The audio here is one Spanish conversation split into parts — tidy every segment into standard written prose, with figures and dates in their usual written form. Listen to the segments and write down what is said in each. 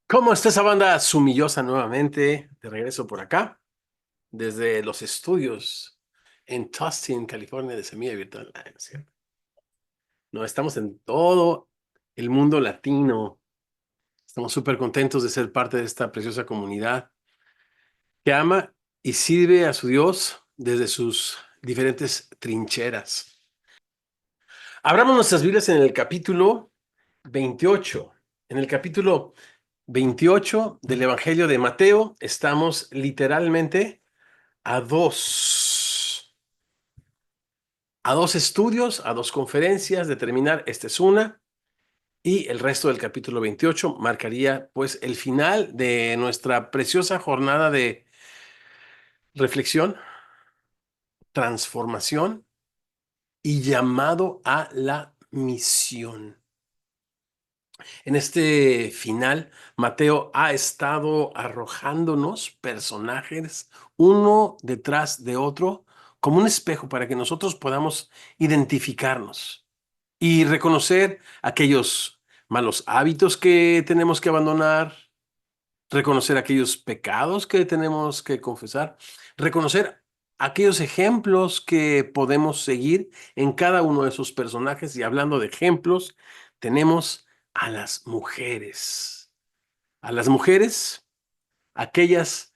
¿Cómo está esa banda sumillosa nuevamente? De regreso por acá, desde los estudios en Tustin, California, de Semilla Virtual. No es cierto. No, estamos en todo el mundo latino. Estamos súper contentos de ser parte de esta preciosa comunidad que ama y sirve a su Dios desde sus diferentes trincheras. Abramos nuestras Biblias en el capítulo 28. En el capítulo 28 del Evangelio de Mateo estamos literalmente a dos estudios, a dos conferencias de terminar. Esta es una, y el resto del capítulo 28 marcaría pues el final de nuestra preciosa jornada de reflexión, transformación y llamado a la misión. En este final, Mateo ha estado arrojándonos personajes uno detrás de otro como un espejo para que nosotros podamos identificarnos y reconocer aquellos malos hábitos que tenemos que abandonar, reconocer aquellos pecados que tenemos que confesar, reconocer aquellos ejemplos que podemos seguir en cada uno de esos personajes. Y hablando de ejemplos, tenemos a las mujeres. A las mujeres, aquellas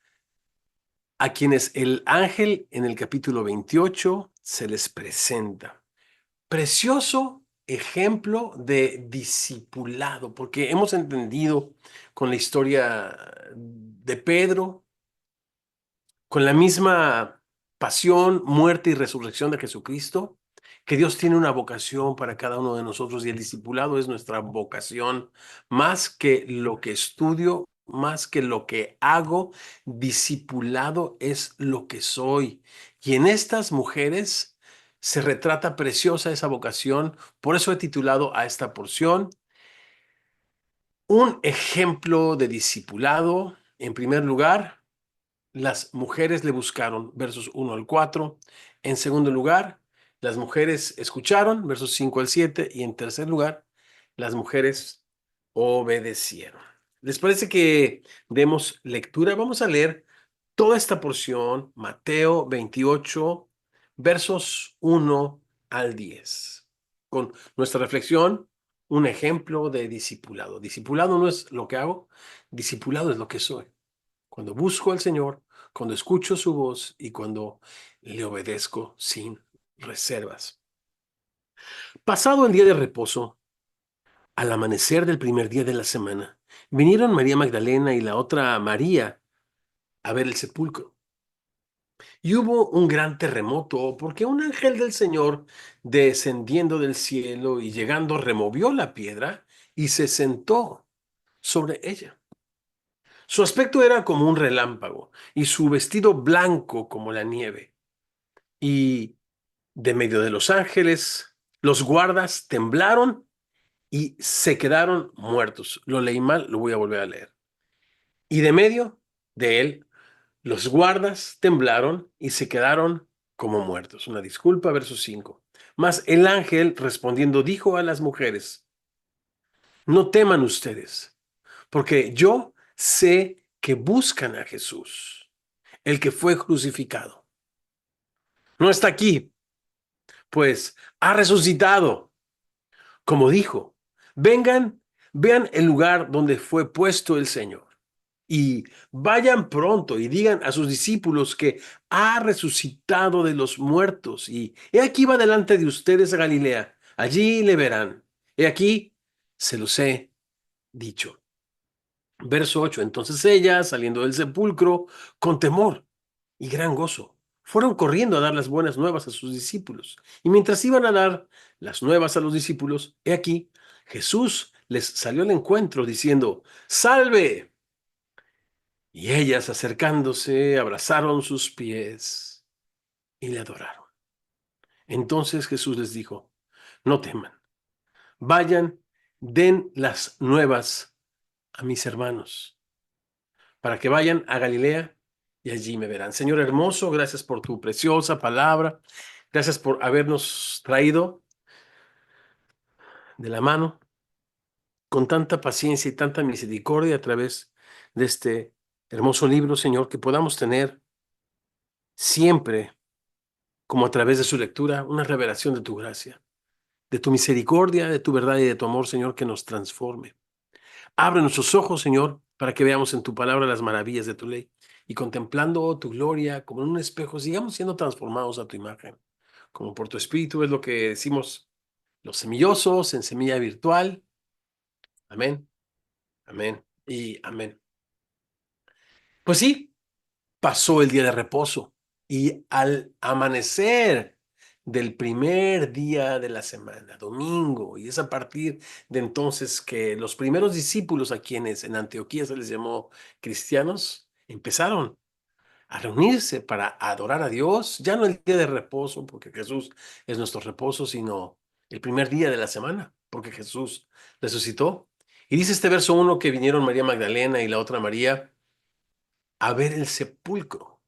a quienes el ángel en el capítulo 28 se les presenta. Precioso ejemplo de discipulado, porque hemos entendido con la historia de Pedro, con la misma pasión, muerte y resurrección de Jesucristo, que Dios tiene una vocación para cada uno de nosotros, y el discipulado es nuestra vocación. Más que lo que estudio, más que lo que hago, discipulado es lo que soy. Y en estas mujeres se retrata preciosa esa vocación. Por eso he titulado a esta porción un ejemplo de discipulado. En primer lugar, las mujeres le buscaron, versos 1 al 4. En segundo lugar, las mujeres escucharon, versos 5 al 7. Y en tercer lugar, las mujeres obedecieron. ¿Les parece que demos lectura? Vamos a leer toda esta porción, Mateo 28, versos 1 al 10, con nuestra reflexión, un ejemplo de discipulado. Discipulado no es lo que hago, discipulado es lo que soy. Cuando busco al Señor, cuando escucho su voz y cuando le obedezco sin reservas. Pasado el día de reposo, al amanecer del primer día de la semana, vinieron María Magdalena y la otra María a ver el sepulcro. Y hubo un gran terremoto, porque un ángel del Señor, descendiendo del cielo y llegando, removió la piedra y se sentó sobre ella. Su aspecto era como un relámpago y su vestido blanco como la nieve. Y de medio de los ángeles, los guardas temblaron y se quedaron muertos. Lo leí mal, lo voy a volver a leer. Y de medio de él, los guardas temblaron y se quedaron como muertos. Una disculpa, verso 5. Mas el ángel respondiendo dijo a las mujeres: no teman ustedes, porque yo sé que buscan a Jesús, el que fue crucificado. No está aquí, pues ha resucitado, como dijo. Vengan, vean el lugar donde fue puesto el Señor. Y vayan pronto y digan a sus discípulos que ha resucitado de los muertos. Y he aquí va delante de ustedes a Galilea. Allí le verán. He aquí, se los he dicho. Verso 8. Entonces ellas, saliendo del sepulcro, con temor y gran gozo, fueron corriendo a dar las buenas nuevas a sus discípulos. Y mientras iban a dar las nuevas a los discípulos, he aquí, Jesús les salió al encuentro diciendo: ¡Salve! Y ellas, acercándose, abrazaron sus pies y le adoraron. Entonces Jesús les dijo: no teman, vayan, den las nuevas a mis hermanos, para que vayan a Galilea y allí me verán. Señor hermoso, gracias por tu preciosa palabra. Gracias por habernos traído de la mano con tanta paciencia y tanta misericordia a través de este hermoso libro, Señor, que podamos tener siempre, como a través de su lectura, una revelación de tu gracia, de tu misericordia, de tu verdad y de tu amor, Señor, que nos transforme. Abre nuestros ojos, Señor, para que veamos en tu palabra las maravillas de tu ley y contemplando tu gloria como en un espejo, sigamos siendo transformados a tu imagen, como por tu espíritu es lo que decimos los semillosos en semilla virtual. Amén, amén y amén. Pues sí, pasó el día de reposo y al amanecer del primer día de la semana, domingo, y es a partir de entonces que los primeros discípulos a quienes en Antioquía se les llamó cristianos, empezaron a reunirse para adorar a Dios, ya no el día de reposo, porque Jesús es nuestro reposo, sino el primer día de la semana, porque Jesús resucitó. Y dice este verso 1 que vinieron María Magdalena y la otra María a ver el sepulcro.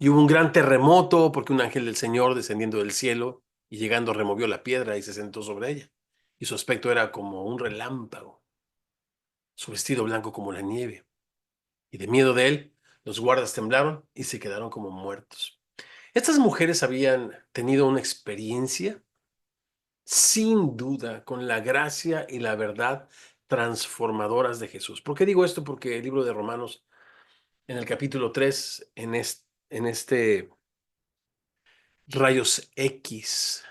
Y hubo un gran terremoto porque un ángel del Señor descendiendo del cielo y llegando removió la piedra y se sentó sobre ella. Y su aspecto era como un relámpago, su vestido blanco como la nieve. Y de miedo de él, los guardas temblaron y se quedaron como muertos. Estas mujeres habían tenido una experiencia, sin duda, con la gracia y la verdad transformadoras de Jesús. ¿Por qué digo esto? Porque el libro de Romanos, en el capítulo 3, en este rayos X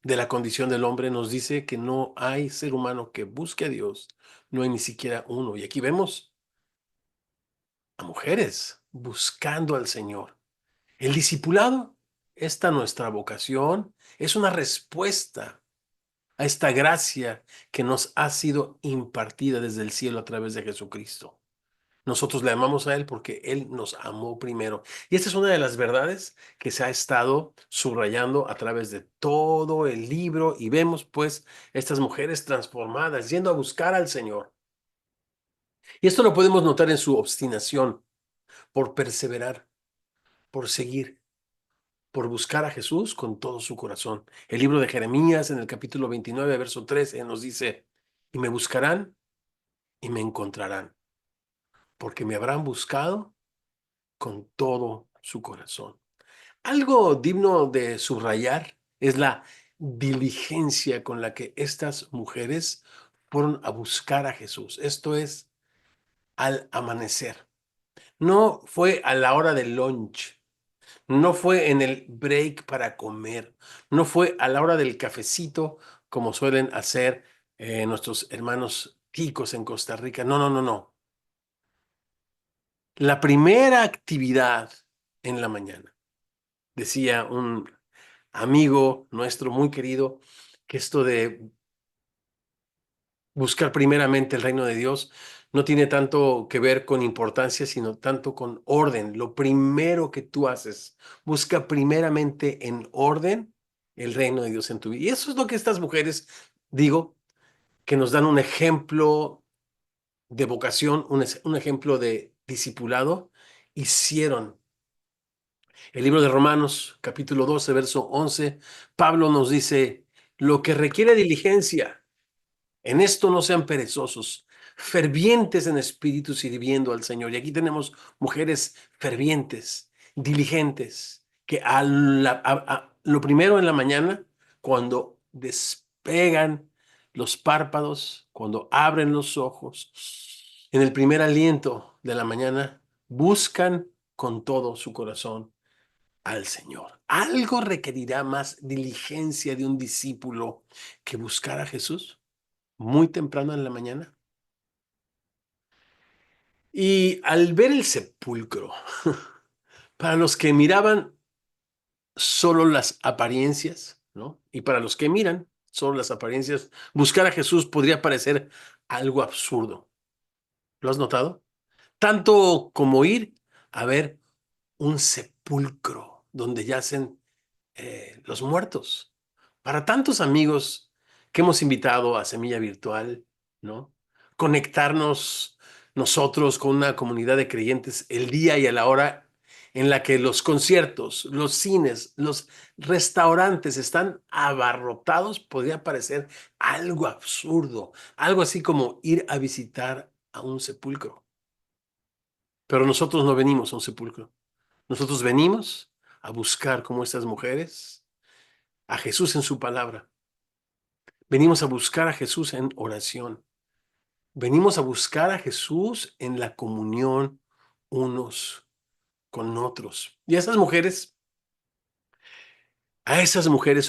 de la condición del hombre, nos dice que no hay ser humano que busque a Dios, no hay ni siquiera uno. Y aquí vemos a mujeres buscando al Señor. El discipulado, esta nuestra vocación, es una respuesta a esta gracia que nos ha sido impartida desde el cielo a través de Jesucristo. Nosotros le amamos a Él porque Él nos amó primero. Y esta es una de las verdades que se ha estado subrayando a través de todo el libro y vemos pues estas mujeres transformadas yendo a buscar al Señor. Y esto lo podemos notar en su obstinación por perseverar, por seguir, por buscar a Jesús con todo su corazón. El libro de Jeremías en el capítulo 29, verso 13 nos dice, y me buscarán y me encontrarán, porque me habrán buscado con todo su corazón. Algo digno de subrayar es la diligencia con la que estas mujeres fueron a buscar a Jesús. Esto es al amanecer. No fue a la hora del lunch, no fue en el break para comer, no fue a la hora del cafecito como suelen hacer nuestros hermanos ticos en Costa Rica. No, no, no, no. La primera actividad en la mañana, decía un amigo nuestro muy querido, que esto de buscar primeramente el reino de Dios no tiene tanto que ver con importancia, sino tanto con orden. Lo primero que tú haces, busca primeramente en orden el reino de Dios en tu vida. Y eso es lo que estas mujeres, digo, que nos dan un ejemplo de vocación, un ejemplo de discipulado, hicieron. El libro de Romanos, capítulo 12, verso 11, Pablo nos dice, lo que requiere diligencia, en esto no sean perezosos, fervientes en espíritu sirviendo al Señor. Y aquí tenemos mujeres fervientes, diligentes, que lo primero en la mañana, cuando despegan los párpados, cuando abren los ojos, en el primer aliento de la mañana, buscan con todo su corazón al Señor. ¿Algo requerirá más diligencia de un discípulo que buscar a Jesús muy temprano en la mañana? Y al ver el sepulcro, para los que miraban solo las apariencias, ¿no? Y para los que miran solo las apariencias, buscar a Jesús podría parecer algo absurdo. ¿Lo has notado? Tanto como ir a ver un sepulcro donde yacen los muertos. Para tantos amigos que hemos invitado a Semilla Virtual, ¿no? Conectarnos nosotros con una comunidad de creyentes el día y a la hora. en la que los conciertos, los cines, los restaurantes están abarrotados, podría parecer algo absurdo, algo así como ir a visitar a un sepulcro. Pero nosotros no venimos a un sepulcro. Nosotros venimos a buscar, como estas mujeres, a Jesús en su palabra. Venimos a buscar a Jesús en oración. Venimos a buscar a Jesús en la comunión unos con otros. Y a esas mujeres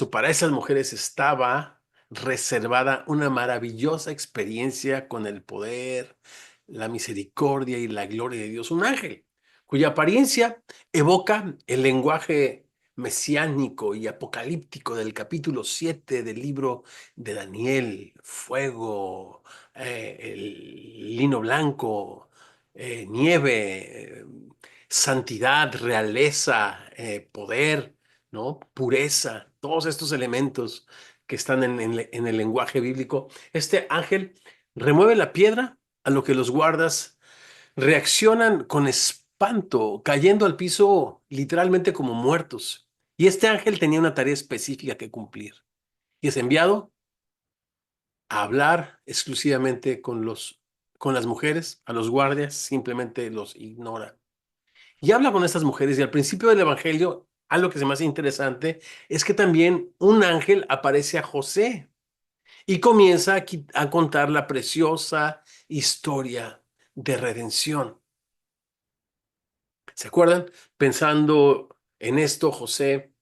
o para esas mujeres estaba reservada una maravillosa experiencia con el poder, la misericordia y la gloria de Dios. Un ángel cuya apariencia evoca el lenguaje mesiánico y apocalíptico del capítulo 7 del libro de Daniel: fuego, el lino blanco, nieve, santidad, realeza, poder, ¿no? Pureza, todos estos elementos que están en el lenguaje bíblico. Este ángel remueve la piedra, a lo que los guardas reaccionan con espanto, cayendo al piso literalmente como muertos. Y este ángel tenía una tarea específica que cumplir, y es enviado a hablar exclusivamente con las mujeres. A los guardias simplemente los ignora. Y habla con estas mujeres, y al principio del Evangelio, algo que se me hace interesante es que también un ángel aparece a José y comienza a contar la preciosa historia de redención. ¿Se acuerdan? Pensando en esto, José,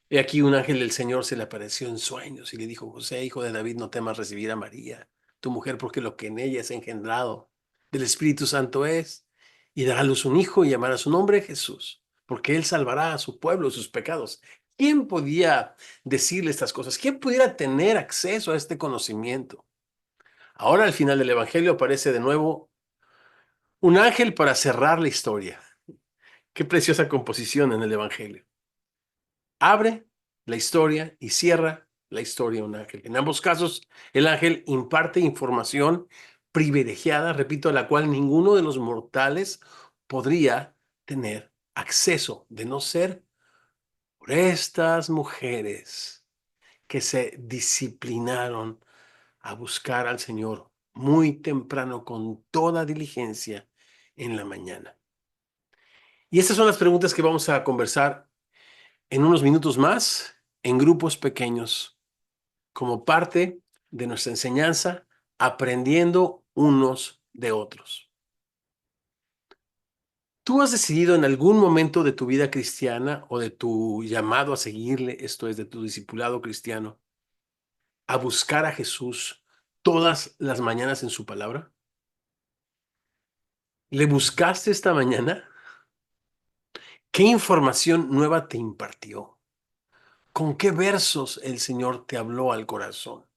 he aquí un ángel del Señor se le apareció en sueños y le dijo: José, hijo de David, no temas recibir a María, tu mujer, porque lo que en ella es engendrado del Espíritu Santo es, y dará a luz un hijo y llamará su nombre Jesús, porque él salvará a su pueblo de sus pecados. ¿Quién podía decirle estas cosas? ¿Quién pudiera tener acceso a este conocimiento? Ahora, al final del Evangelio, aparece de nuevo un ángel para cerrar la historia. Qué preciosa composición en el Evangelio. Abre la historia y cierra la historia un ángel. En ambos casos, el ángel imparte información privilegiada, repito, a la cual ninguno de los mortales podría tener acceso, de no ser por estas mujeres que se disciplinaron a buscar al Señor muy temprano con toda diligencia en la mañana. Y estas son las preguntas que vamos a conversar en unos minutos más, en grupos pequeños, como parte de nuestra enseñanza, aprendiendo unos de otros. ¿Tú has decidido en algún momento de tu vida cristiana o de tu llamado a seguirle, esto es, de tu discipulado cristiano, a buscar a Jesús todas las mañanas en su palabra? ¿Le buscaste esta mañana? ¿Qué información nueva te impartió? ¿Con qué versos el Señor te habló al corazón?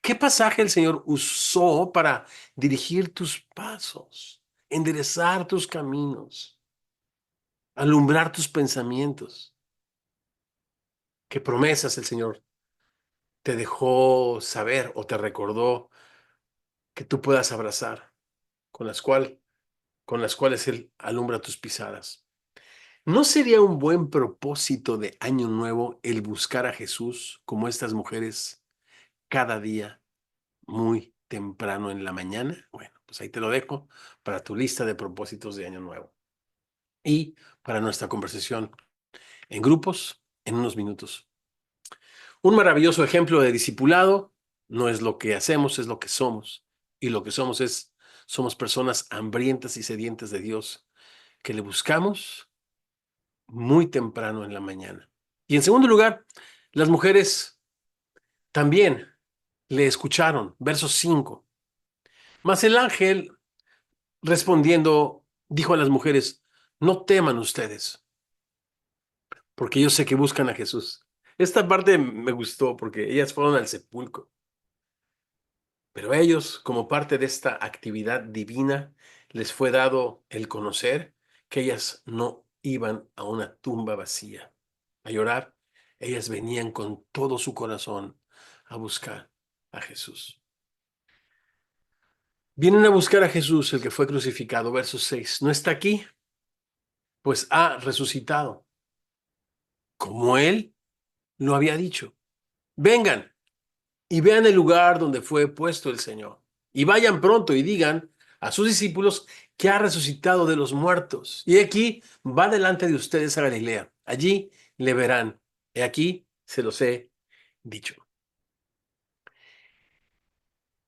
¿Qué pasaje el Señor usó para dirigir tus pasos, enderezar tus caminos, alumbrar tus pensamientos? ¿Qué promesas el Señor te dejó saber o te recordó que tú puedas abrazar, con con las cuales Él alumbra tus pisadas? ¿No sería un buen propósito de Año Nuevo el buscar a Jesús como estas mujeres cada día, muy temprano en la mañana? Bueno, pues ahí te lo dejo para tu lista de propósitos de Año Nuevo y para nuestra conversación en grupos en unos minutos. Un maravilloso ejemplo de discipulado no es lo que hacemos, es lo que somos. Y lo que somos personas hambrientas y sedientas de Dios, que le buscamos muy temprano en la mañana. Y en segundo lugar, las mujeres también le escucharon. Verso 5. Mas el ángel, respondiendo, dijo a las mujeres: no teman ustedes, porque yo sé que buscan a Jesús. Esta parte me gustó porque ellas fueron al sepulcro, pero ellos, como parte de esta actividad divina, les fue dado el conocer que ellas no iban a una tumba vacía a llorar. Ellas venían con todo su corazón a buscar a Jesús. Vienen a buscar a Jesús, el que fue crucificado. Verso 6. No está aquí, pues ha resucitado, como él lo había dicho. Vengan y vean el lugar donde fue puesto el Señor. Y vayan pronto y digan a sus discípulos que ha resucitado de los muertos. Y aquí va delante de ustedes a Galilea. Allí le verán. He aquí se los he dicho.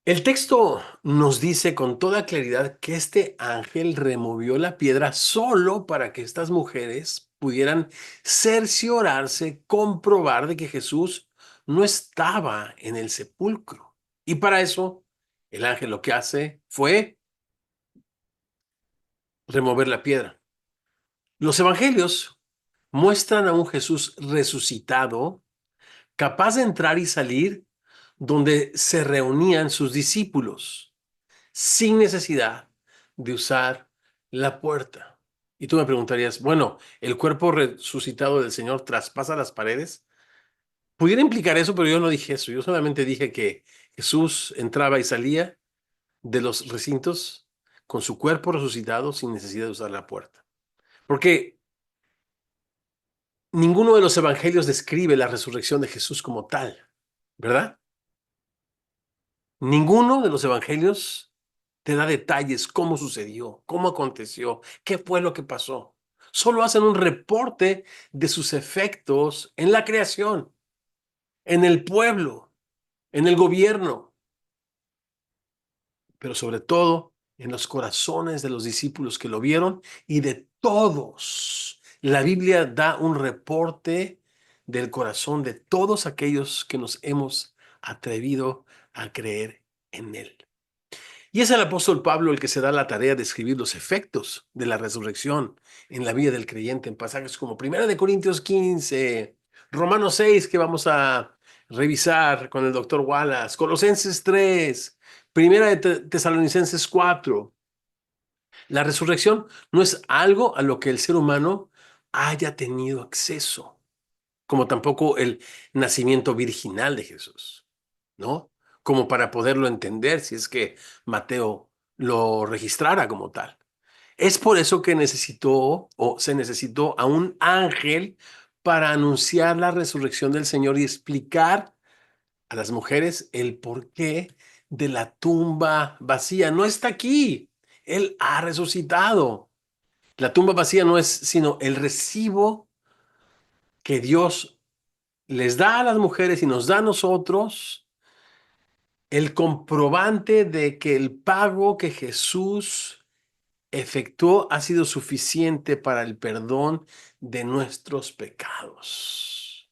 El texto nos dice con toda claridad que este ángel removió la piedra solo para que estas mujeres pudieran cerciorarse, comprobar de que Jesús no estaba en el sepulcro. Y para eso, el ángel lo que hace fue remover la piedra. Los evangelios muestran a un Jesús resucitado, capaz de entrar y salir donde se reunían sus discípulos, sin necesidad de usar la puerta. Y tú me preguntarías, bueno, ¿el cuerpo resucitado del Señor traspasa las paredes? Pudiera implicar eso, pero yo no dije eso. Yo solamente dije que Jesús entraba y salía de los recintos con su cuerpo resucitado sin necesidad de usar la puerta. Porque ninguno de los evangelios describe la resurrección de Jesús como tal, ¿verdad? Ninguno de los evangelios te da detalles, cómo sucedió, cómo aconteció, qué fue lo que pasó. Solo hacen un reporte de sus efectos en la creación, en el pueblo, en el gobierno, pero sobre todo en los corazones de los discípulos que lo vieron y de todos. La Biblia da un reporte del corazón de todos aquellos que nos hemos atrevido a creer en él. Y es el apóstol Pablo el que se da la tarea de escribir los efectos de la resurrección en la vida del creyente en pasajes como 1 Corintios 15, Romanos 6, que vamos a revisar con el doctor Wallace, Colosenses 3, Primera de Tesalonicenses 4. La resurrección no es algo a lo que el ser humano haya tenido acceso, como tampoco el nacimiento virginal de Jesús, ¿no? Como para poderlo entender si es que Mateo lo registrara como tal. Es por eso que necesitó o se necesitó a un ángel para anunciar la resurrección del Señor y explicar a las mujeres el porqué de la tumba vacía. No está aquí. Él ha resucitado. La tumba vacía no es sino el recibo que Dios les da a las mujeres y nos da a nosotros, el comprobante de que el pago que Jesús efectuó ha sido suficiente para el perdón de nuestros pecados,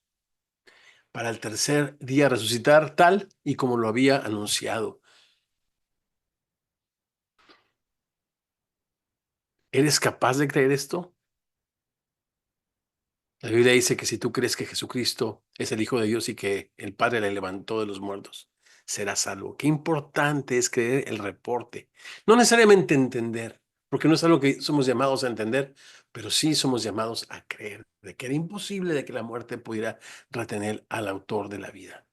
para el tercer día resucitar tal y como lo había anunciado. ¿Eres capaz de creer esto? La Biblia dice que si tú crees que Jesucristo es el Hijo de Dios y que el Padre le levantó de los muertos, serás salvo. Qué importante es creer el reporte. No necesariamente entender, porque no es algo que somos llamados a entender, pero sí somos llamados a creer de que era imposible de que la muerte pudiera retener al autor de la vida.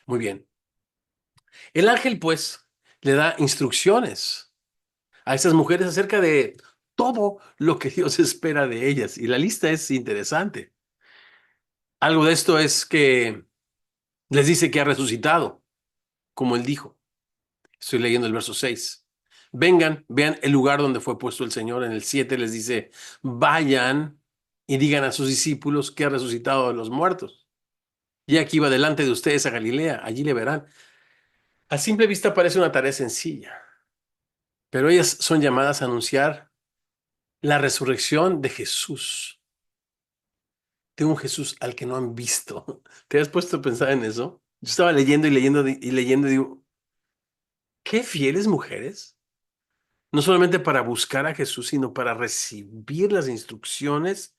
Muy bien. El ángel, pues, le da instrucciones a estas mujeres acerca de todo lo que Dios espera de ellas. Y la lista es interesante. Algo de esto es que les dice que ha resucitado, como él dijo. Estoy leyendo el verso 6. Vengan, vean el lugar donde fue puesto el Señor. En el 7 les dice, vayan y digan a sus discípulos que ha resucitado de los muertos. Y aquí va delante de ustedes a Galilea, allí le verán. A simple vista parece una tarea sencilla, pero ellas son llamadas a anunciar la resurrección de Jesús, de un Jesús al que no han visto. ¿Te has puesto a pensar en eso? Yo estaba leyendo y leyendo y leyendo y digo, qué fieles mujeres, no solamente para buscar a Jesús, sino para recibir las instrucciones,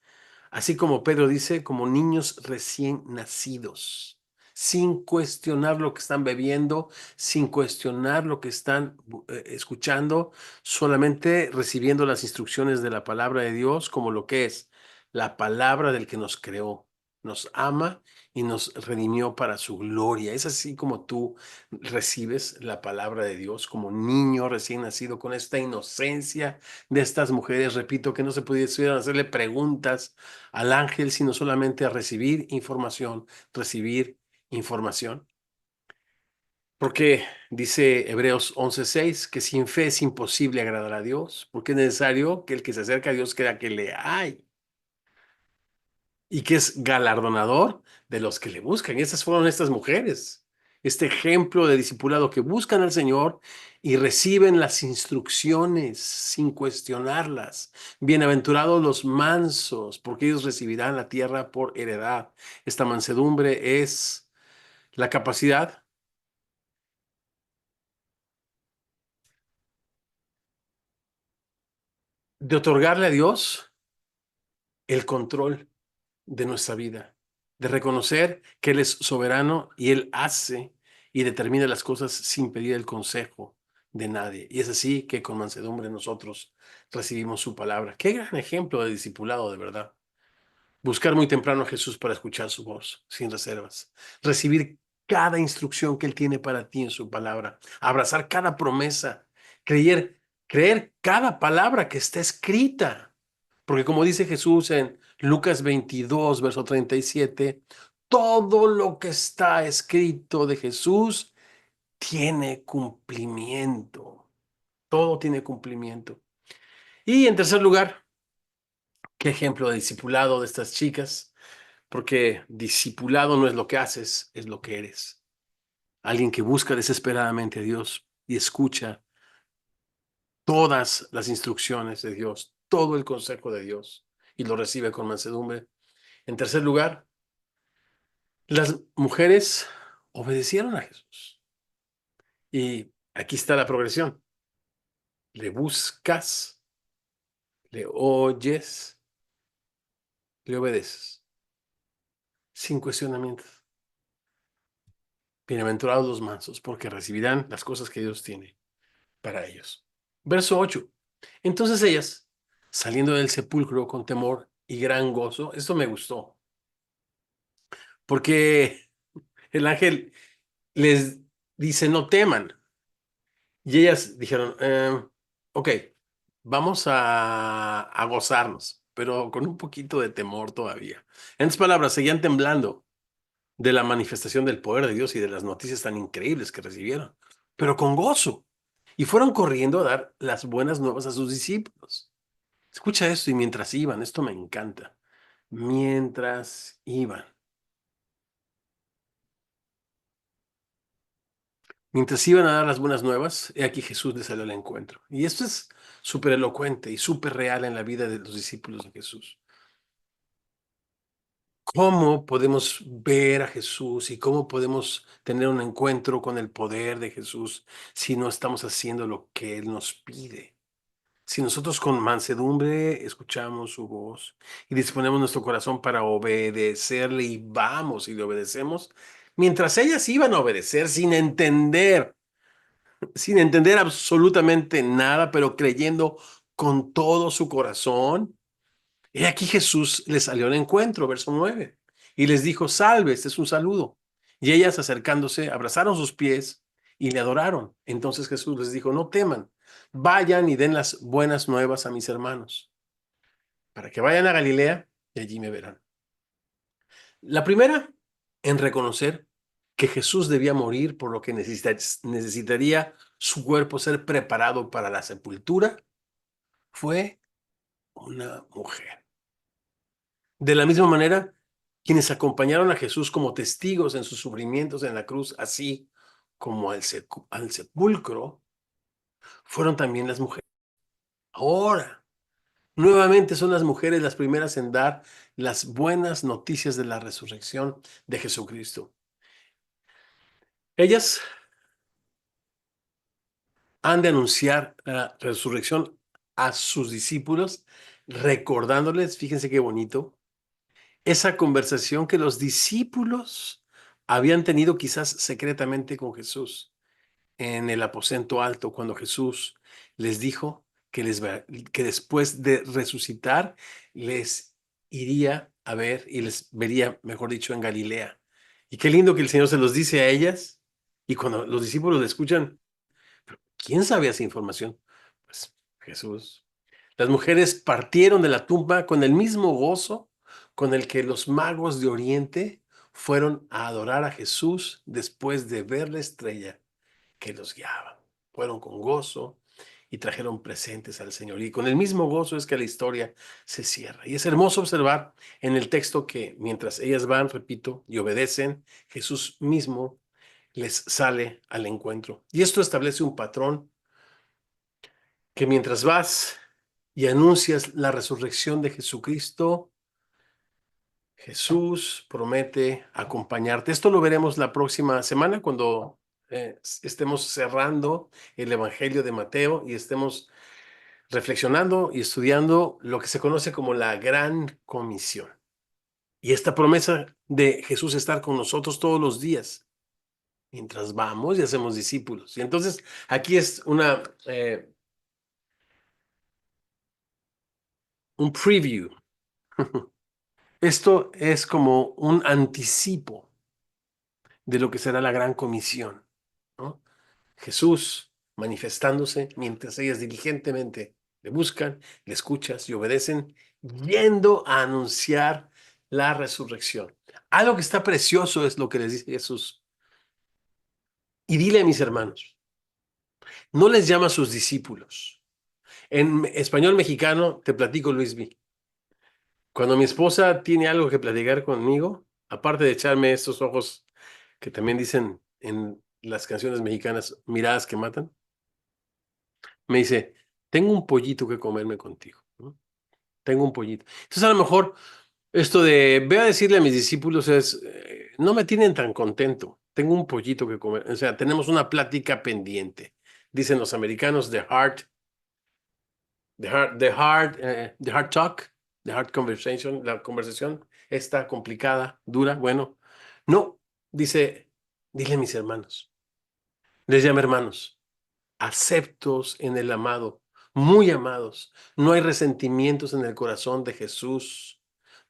así como Pedro dice, como niños recién nacidos, sin cuestionar lo que están bebiendo, sin cuestionar lo que están escuchando, solamente recibiendo las instrucciones de la palabra de Dios como lo que es la palabra del que nos creó. nos ama y nos redimió para su gloria. Es así como tú recibes la palabra de Dios como niño recién nacido con esta inocencia de estas mujeres. Repito que no se pudieran hacerle preguntas al ángel, sino solamente a recibir información, recibir información. Porque dice Hebreos 11:6 que sin fe es imposible agradar a Dios, porque es necesario que el que se acerca a Dios crea que le hay y que es galardonador de los que le buscan. Y esas fueron estas mujeres, este ejemplo de discipulado que buscan al Señor y reciben las instrucciones sin cuestionarlas. Bienaventurados los mansos, porque ellos recibirán la tierra por heredad. Esta mansedumbre es la capacidad de otorgarle a Dios el control de nuestra vida, de reconocer que Él es soberano y Él hace y determina las cosas sin pedir el consejo de nadie. Y es así que con mansedumbre nosotros recibimos su palabra. Qué gran ejemplo de discipulado, de verdad. Buscar muy temprano a Jesús para escuchar su voz, sin reservas. Recibir cada instrucción que Él tiene para ti en su palabra. Abrazar cada promesa. Creer cada palabra que está escrita. Porque como dice Jesús en Lucas 22, verso 37, todo lo que está escrito de Jesús tiene cumplimiento. Todo tiene cumplimiento. Y en tercer lugar, qué ejemplo de discipulado de estas chicas, porque discipulado no es lo que haces, es lo que eres. Alguien que busca desesperadamente a Dios y escucha todas las instrucciones de Dios, todo el consejo de Dios y lo recibe con mansedumbre. En tercer lugar, las mujeres obedecieron a Jesús. Y aquí está la progresión. Le buscas, le oyes, le obedeces, sin cuestionamientos. Bienaventurados los mansos, porque recibirán las cosas que Dios tiene para ellos. Verso 8. Entonces ellas, saliendo del sepulcro con temor y gran gozo, esto me gustó, porque el ángel les dice, no teman. Y ellas dijeron, ok, vamos a gozarnos, pero con un poquito de temor todavía. En otras palabras, seguían temblando de la manifestación del poder de Dios y de las noticias tan increíbles que recibieron, pero con gozo. Y fueron corriendo a dar las buenas nuevas a sus discípulos. Escucha esto y mientras iban, esto me encanta, mientras iban. Mientras iban a dar las buenas nuevas, he aquí Jesús les salió al encuentro. Y esto es súper elocuente y súper real en la vida de los discípulos de Jesús. ¿Cómo podemos ver a Jesús y cómo podemos tener un encuentro con el poder de Jesús si no estamos haciendo lo que Él nos pide? Si nosotros con mansedumbre escuchamos su voz y disponemos nuestro corazón para obedecerle y vamos y le obedecemos, mientras ellas iban a obedecer sin entender absolutamente nada, pero creyendo con todo su corazón. He aquí Jesús les salió al encuentro, verso 9, y les dijo, salve, este es un saludo. Y ellas acercándose, abrazaron sus pies y le adoraron. Entonces Jesús les dijo, no teman, vayan y den las buenas nuevas a mis hermanos, para que vayan a Galilea y allí me verán. La primera, en reconocer que Jesús debía morir, por lo que necesitaría su cuerpo ser preparado para la sepultura, fue una mujer. De la misma manera, quienes acompañaron a Jesús como testigos en sus sufrimientos en la cruz, así como al sepulcro, fueron también las mujeres. Ahora, nuevamente son las mujeres las primeras en dar las buenas noticias de la resurrección de Jesucristo. Ellas han de anunciar la resurrección a sus discípulos, recordándoles, fíjense qué bonito, esa conversación que los discípulos habían tenido quizás secretamente con Jesús en el aposento alto, cuando Jesús les dijo que después de resucitar les iría a ver y les vería, mejor dicho, en Galilea. Y qué lindo que el Señor se los dice a ellas. Y cuando los discípulos le escuchan, ¿pero quién sabe esa información? Pues Jesús. Las mujeres partieron de la tumba con el mismo gozo con el que los magos de Oriente fueron a adorar a Jesús después de ver la estrella que los guiaba. Fueron con gozo y trajeron presentes al Señor. Y con el mismo gozo es que la historia se cierra. Y es hermoso observar en el texto que mientras ellas van, repito, y obedecen, Jesús mismo les sale al encuentro. Y esto establece un patrón que mientras vas y anuncias la resurrección de Jesucristo, Jesús promete acompañarte. Esto lo veremos la próxima semana cuando estemos cerrando el Evangelio de Mateo y estemos reflexionando y estudiando lo que se conoce como la Gran Comisión. Y esta promesa de Jesús estar con nosotros todos los días mientras vamos y hacemos discípulos. Y entonces aquí es un preview. Esto es como un anticipo de lo que será la gran comisión, ¿no? Jesús manifestándose mientras ellas diligentemente le buscan, le escuchas y obedecen, yendo a anunciar la resurrección. Algo que está precioso es lo que les dice Jesús. Y dile a mis hermanos, no les llama a sus discípulos. En español mexicano, te platico, Luismi. Cuando mi esposa tiene algo que platicar conmigo, aparte de echarme estos ojos que también dicen en las canciones mexicanas, miradas que matan, me dice, tengo un pollito que comerme contigo, ¿no? Tengo un pollito. Entonces a lo mejor esto de, ve a decirle a mis discípulos es, no me tienen tan contento, tengo un pollito que comer, o sea, tenemos una plática pendiente. Dicen los americanos, the hard talk, the hard conversation, la conversación está complicada, dura, bueno. No, dice, dile a mis hermanos, les llama hermanos, aceptos en el amado, muy amados. No hay resentimientos en el corazón de Jesús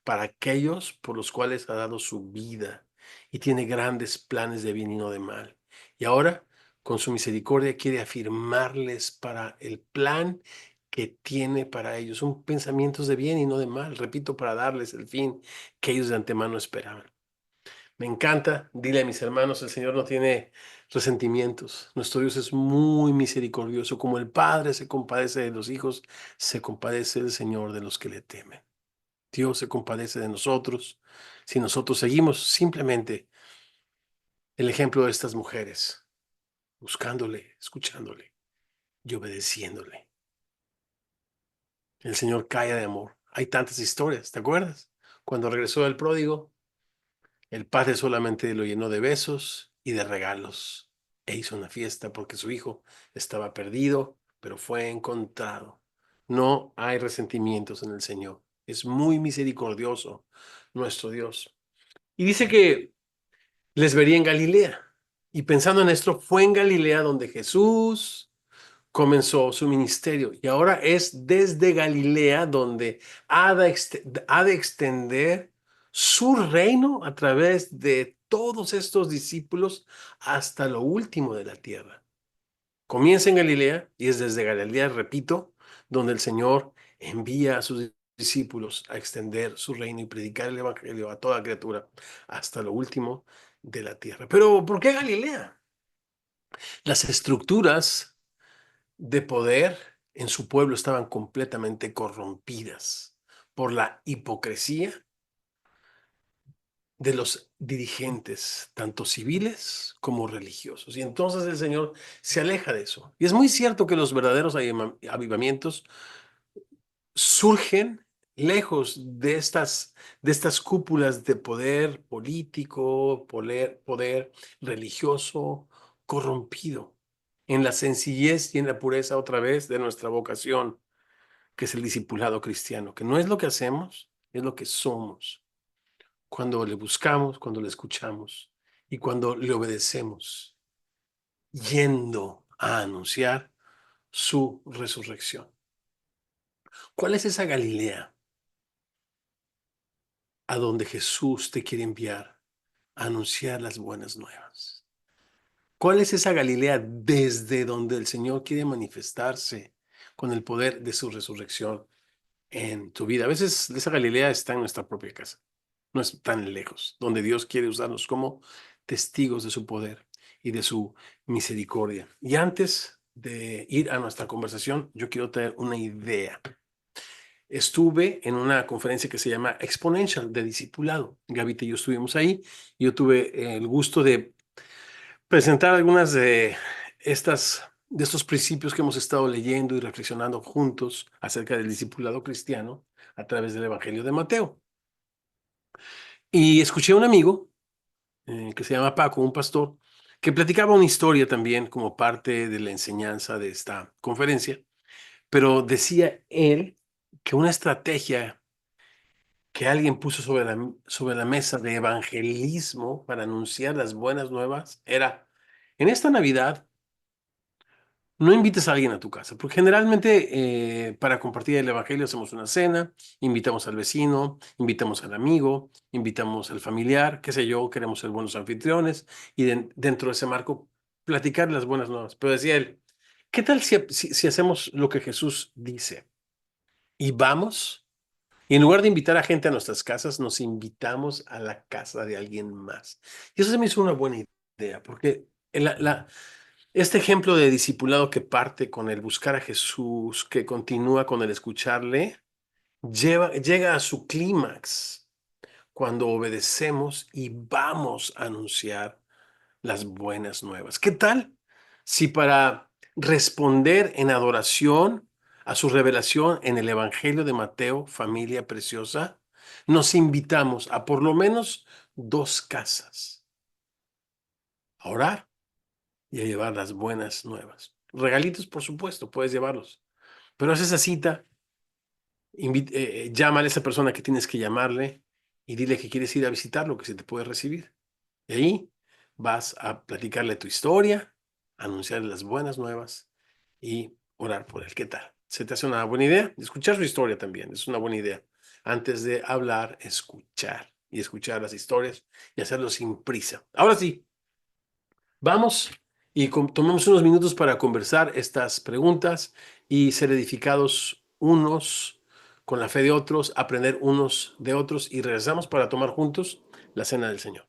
para aquellos por los cuales ha dado su vida y tiene grandes planes de bien y no de mal. Y ahora, con su misericordia, quiere afirmarles para el plan que tiene para ellos, un pensamientos de bien y no de mal, repito, para darles el fin que ellos de antemano esperaban. Me encanta, dile a mis hermanos, el Señor no tiene resentimientos. Nuestro Dios es muy misericordioso. Como el Padre se compadece de los hijos, se compadece el Señor de los que le temen. Dios se compadece de nosotros si nosotros seguimos simplemente el ejemplo de estas mujeres, buscándole, escuchándole y obedeciéndole. El Señor cae de amor. Hay tantas historias, ¿te acuerdas? Cuando regresó el pródigo, el padre solamente lo llenó de besos y de regalos e hizo una fiesta porque su hijo estaba perdido, pero fue encontrado. No hay resentimientos en el Señor. Es muy misericordioso nuestro Dios. Y dice que les vería en Galilea. Y pensando en esto, fue en Galilea donde Jesús comenzó su ministerio. Y ahora es desde Galilea donde ha de extender su reino a través de todos estos discípulos hasta lo último de la tierra. Comienza en Galilea y es desde Galilea, repito, donde el Señor envía a sus discípulos a extender su reino y predicar el evangelio a toda criatura hasta lo último de la tierra. Pero ¿por qué Galilea? Las estructuras de poder en su pueblo estaban completamente corrompidas por la hipocresía de los dirigentes, tanto civiles como religiosos. Y entonces el Señor se aleja de eso. Y es muy cierto que los verdaderos avivamientos surgen lejos de estas cúpulas de poder político, poder religioso corrompido, en la sencillez y en la pureza otra vez de nuestra vocación, que es el discipulado cristiano, que no es lo que hacemos, es lo que somos. Cuando le buscamos, cuando le escuchamos y cuando le obedecemos, yendo a anunciar su resurrección. ¿Cuál es esa Galilea a donde Jesús te quiere enviar a anunciar las buenas nuevas? ¿Cuál es esa Galilea desde donde el Señor quiere manifestarse con el poder de su resurrección en tu vida? A veces esa Galilea está en nuestra propia casa, no es tan lejos, donde Dios quiere usarnos como testigos de su poder y de su misericordia. Y antes de ir a nuestra conversación, yo quiero tener una idea. Estuve en una conferencia que se llama Exponential de Discipulado. Gavita y yo estuvimos ahí. Yo tuve el gusto de presentar algunas de estos principios que hemos estado leyendo y reflexionando juntos acerca del discipulado cristiano a través del Evangelio de Mateo. Y escuché a un amigo que se llama Paco, un pastor, que platicaba una historia también como parte de la enseñanza de esta conferencia, pero decía él que una estrategia que alguien puso sobre la mesa de evangelismo para anunciar las buenas nuevas era, en esta Navidad, no invites a alguien a tu casa, porque generalmente para compartir el evangelio hacemos una cena, invitamos al vecino, invitamos al amigo, invitamos al familiar, qué sé yo, queremos ser buenos anfitriones y dentro de ese marco platicar las buenas nuevas. Pero decía él, ¿qué tal si hacemos lo que Jesús dice y vamos? Y en lugar de invitar a gente a nuestras casas, nos invitamos a la casa de alguien más. Y eso se me hizo una buena idea, porque este ejemplo de discipulado que parte con el buscar a Jesús, que continúa con el escucharle, llega a su clímax cuando obedecemos y vamos a anunciar las buenas nuevas. ¿Qué tal si para responder en adoración a su revelación en el Evangelio de Mateo, familia preciosa, nos invitamos a por lo menos 2 casas a orar y a llevar las buenas nuevas? Regalitos, por supuesto, puedes llevarlos, pero haz esa cita, llámale a esa persona que tienes que llamarle y dile que quieres ir a visitarlo, que se te puede recibir. Y ahí vas a platicarle tu historia, anunciarle las buenas nuevas y orar por él. ¿Qué tal? ¿Se te hace una buena idea? Escuchar su historia también es una buena idea. Antes de hablar, escuchar y escuchar las historias y hacerlo sin prisa. Ahora sí, vamos y tomemos unos minutos para conversar estas preguntas y ser edificados unos con la fe de otros, aprender unos de otros y regresamos para tomar juntos la cena del Señor.